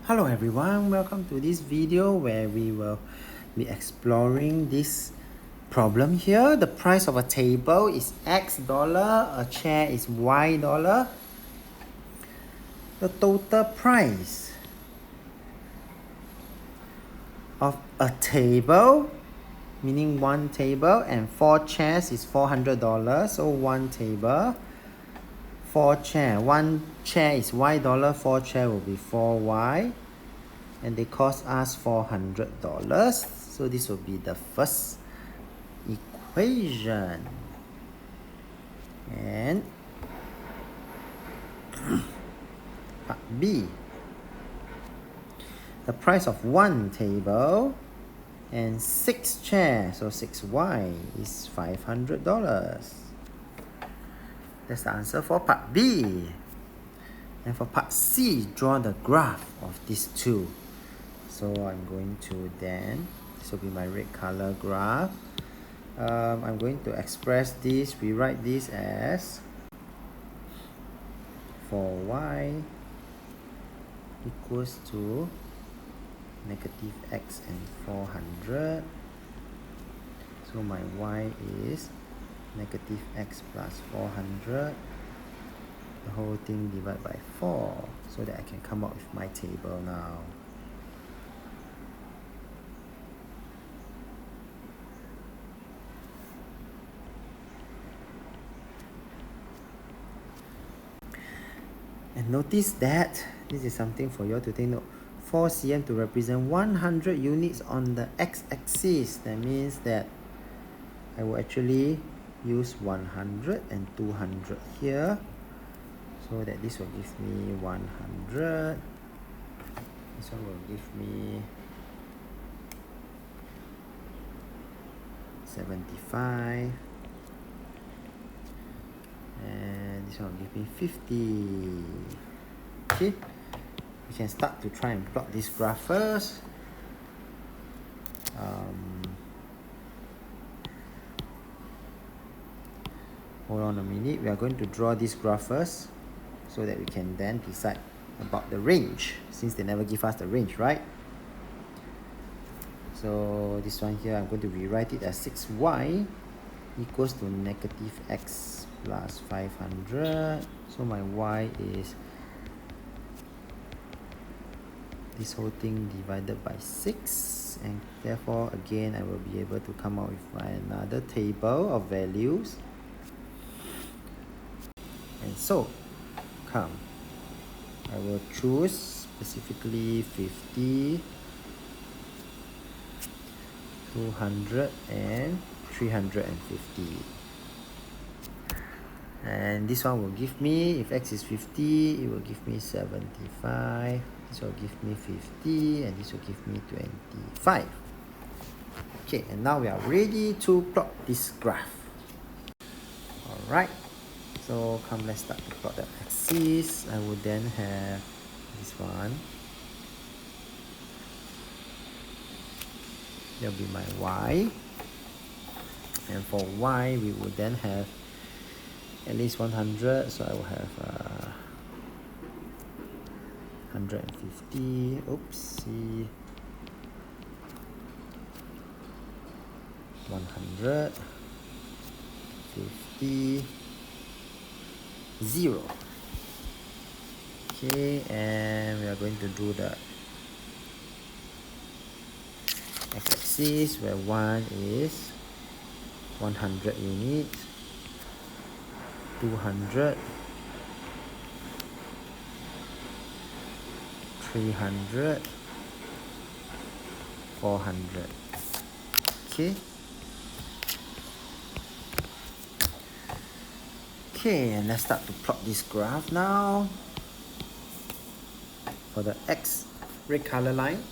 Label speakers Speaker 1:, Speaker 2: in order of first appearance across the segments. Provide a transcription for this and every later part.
Speaker 1: Hello everyone, welcome to this video where we will be exploring this problem here. The price of a table is X dollar, a chair is Y dollar. The total price of a table, meaning one table, and 4 chairs is $400. So one table, 4 chair. One chair is Y dollar, 4 chair will be 4Y. And they cost us $400. So this will be the first equation. And part B. The price of one table and 6 chairs, so 6Y is $500. That's the answer for part B. And for part C, draw the graph of these two. So I'm going to then, this will be my red color graph. I'm going to express this, rewrite this as 4y equals to negative x and 400. So my y is negative x plus 400. The whole thing divided by 4, so that I can come up with my table now. And notice that this is something for you all to take note. 4 cm to represent 100 units on the x-axis. That means that I will actually use 100 and 200 here, so that this will give me 100. This one will give me 75. And this one will give me 50. Okay, we can start to try and plot this graph first. Hold on a minute, we are going to draw this graph first, so that we can then decide about the range, since they never give us the range, right? So this one here, I'm going to rewrite it as 6y equals to negative x plus 500. So my y is this whole thing divided by 6, and therefore again I will be able to come up with another table of values. And so I will choose specifically 50, 200 and 350. And this one will give me, if x is 50, it will give me 75. This will give me 50, and this will give me 25. Okay, and now we are ready to plot this graph. Alright, so let's start to plot the axis. I will then have this one. That will be my y. And for y, we will then have at least 100, so I will have 150. Oopsie. 100, 50, 0. Okay, and we are going to do the x-axis, where 1 is 100 units, 200, 300, 400. Okay. Okay, and let's start to plot this graph now. For the x red color line,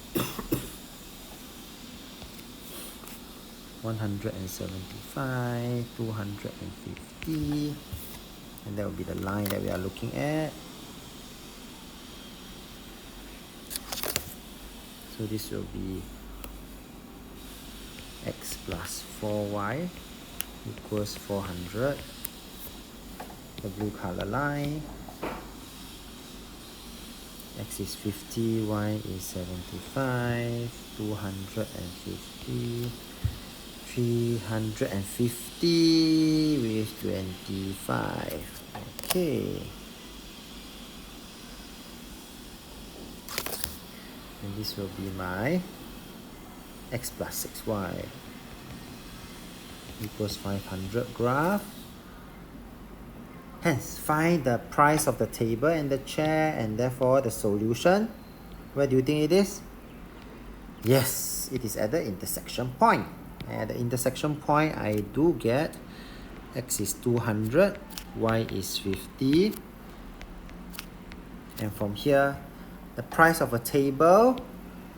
Speaker 1: 175, 250, and that will be the line that we are looking at. So this will be x plus 4y equals 400. The blue color line, X is 50, Y is 75, 250, 350 with 25. Okay. And this will be my X plus 6Y equals 500 graph. Hence, find the price of the table and the chair and therefore the solution. Where do you think it is? Yes, it is at the intersection point. At the intersection point, I do get X is 200, Y is 50. And from here, the price of a table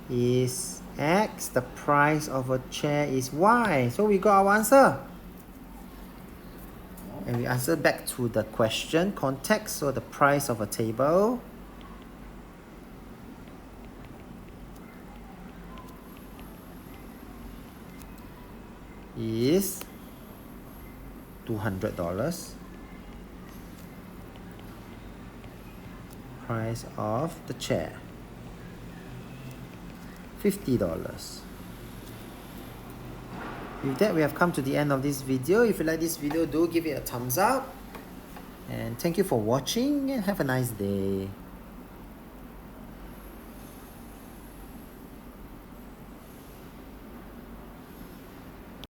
Speaker 1: is X, the price of a chair is Y. So we got our answer. And we answer back to the question context. So the price of a table is $200. Price of the chair, $50. With that, we have come to the end of this video. If you like this video, do give it a thumbs up. And thank you for watching and have a nice day.